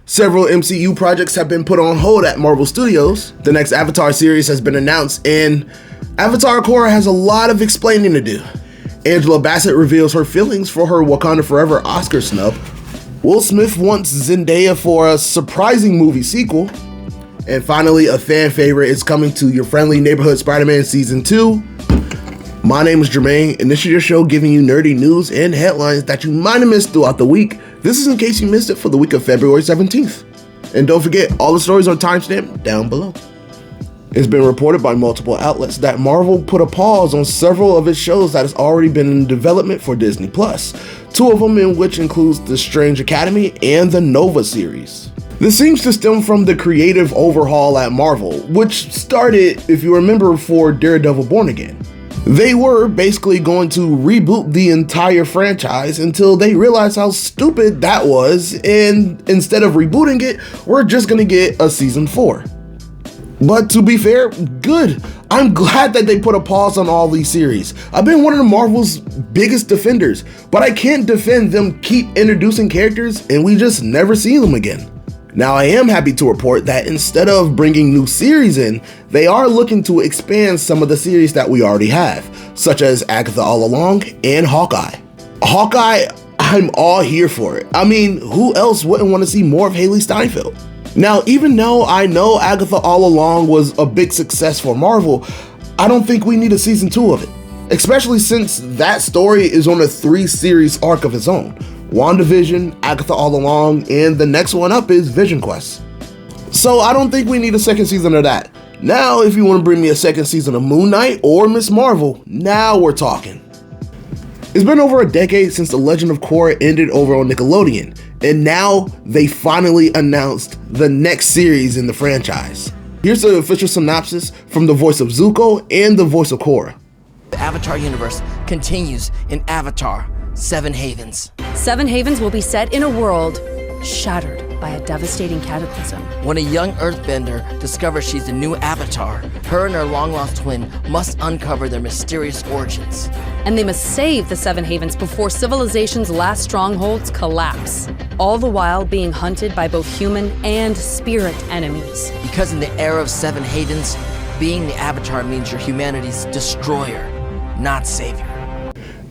Several MCU projects have been put on hold at Marvel Studios. The next Avatar series has been announced, and Avatar Korra has a lot of explaining to do. Angela Bassett reveals her feelings for her Wakanda Forever Oscar snub. Will Smith wants Zendaya for a surprising movie sequel. And finally, a fan favorite is coming to your friendly neighborhood Spider-Man Season 2. My name is Jermaine, and this is your show giving you nerdy news and headlines that you might have missed throughout the week. This is in case you missed it for the week of February 17th. And don't forget, all the stories are timestamped down below. It's been reported by multiple outlets that Marvel put a pause on several of its shows that has already been in development for Disney+. Two of them in which includes The Strange Academy and the Nova series. This seems to stem from the creative overhaul at Marvel, which started, if you remember, for Daredevil Born Again. They were basically going to reboot the entire franchise until they realized how stupid that was, and instead of rebooting it, we're just gonna get a season 4. But to be fair, good. I'm glad that they put a pause on all these series. I've been one of the Marvel's biggest defenders, but I can't defend them keep introducing characters and we just never see them again. Now, I am happy to report that instead of bringing new series in, they are looking to expand some of the series that we already have, such as Agatha All Along and Hawkeye. Hawkeye, I'm all here for it. I mean, who else wouldn't want to see more of Haley Steinfeld? Now, even though I know Agatha All Along was a big success for Marvel, I don't think we need a season 2 of it, especially since that story is on a 3-series arc of its own. WandaVision, Agatha All Along, and the next one up is Vision Quest. So I don't think we need a second season of that. Now, if you want to bring me a second season of Moon Knight or Ms. Marvel, now we're talking. It's been over a decade since The Legend of Korra ended over on Nickelodeon, and now they finally announced the next series in the franchise. Here's the official synopsis from the voice of Zuko and the voice of Korra. The Avatar universe continues in Avatar: Seven Havens. Seven Havens will be set in a world shattered by a devastating cataclysm. When a young earthbender discovers she's the new Avatar, her and her long-lost twin must uncover their mysterious origins. And they must save the Seven Havens before civilization's last strongholds collapse, all the while being hunted by both human and spirit enemies. Because in the era of Seven Havens, being the Avatar means you're humanity's destroyer, not savior.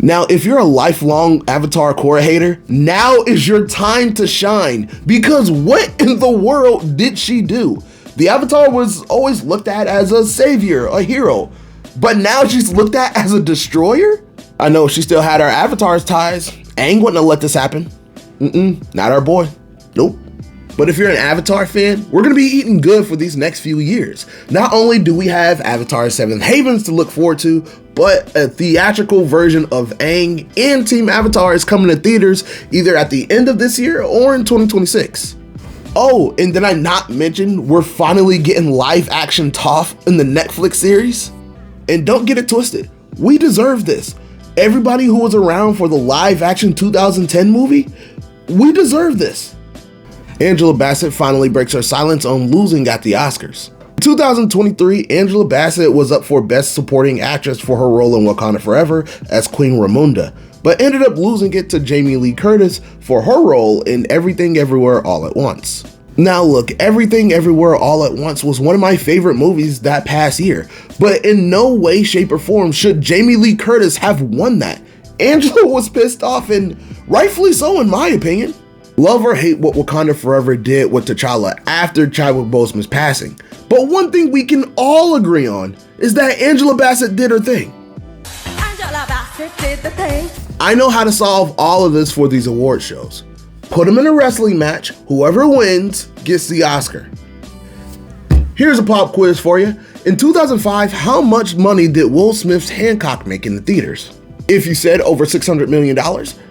Now, if you're a lifelong Avatar Korra hater, now is your time to shine, because what in the world did she do? The Avatar was always looked at as a savior, a hero, but now she's looked at as a destroyer? I know she still had her Avatar's ties. Aang wouldn't have let this happen. Not our boy. Nope. But if you're an Avatar fan, we're gonna be eating good for these next few years. Not only do we have Avatar 7 Havens to look forward to, but a theatrical version of Aang and Team Avatar is coming to theaters either at the end of this year or in 2026. Oh, and did I not mention we're finally getting live action Toph in the Netflix series? And don't get it twisted, we deserve this. Everybody who was around for the live action 2010 movie, we deserve this. Angela Bassett finally breaks her silence on losing at the Oscars. In 2023, Angela Bassett was up for Best Supporting Actress for her role in Wakanda Forever as Queen Ramonda, but ended up losing it to Jamie Lee Curtis for her role in Everything Everywhere All at Once. Now look, Everything Everywhere All at Once was one of my favorite movies that past year, but in no way, shape, or form should Jamie Lee Curtis have won that. Angela was pissed off, and rightfully so in my opinion. Love or hate what Wakanda Forever did with T'Challa after Chadwick Boseman's passing, but one thing we can all agree on is that Angela Bassett did her thing. Angela Bassett did the thing. I know how to solve all of this for these award shows. Put them in a wrestling match, whoever wins gets the Oscar. Here's a pop quiz for you. In 2005, how much money did Will Smith's Hancock make in the theaters? If you said over $600 million,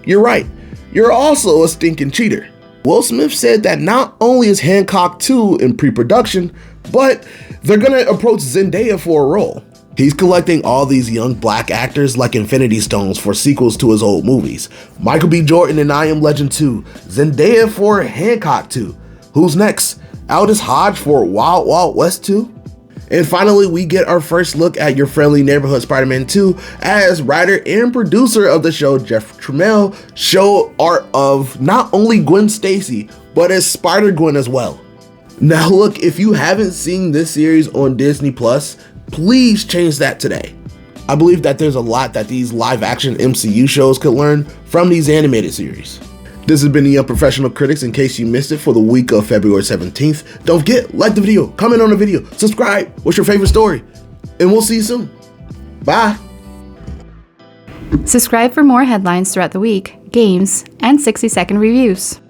you're right. You're also a stinking cheater. Will Smith said that not only is Hancock 2 in pre-production, but they're gonna approach Zendaya for a role. He's collecting all these young black actors like Infinity Stones for sequels to his old movies. Michael B. Jordan in I Am Legend 2, Zendaya for Hancock 2. Who's next? Aldous Hodge for Wild Wild West 2? And finally, we get our first look at your friendly neighborhood Spider-Man 2 as writer and producer of the show Jeff Tramiel show art of not only Gwen Stacy, but as Spider-Gwen as well. Now look, if you haven't seen this series on Disney Plus, please change that today. I believe that there's a lot that these live-action MCU shows could learn from these animated series. This has been the Unprofessional Critics in case you missed it for the week of February 17th. Don't forget, like the video, comment on the video, subscribe, what's your favorite story, and we'll see you soon. Bye. Subscribe for more headlines throughout the week, games, and 60-second reviews.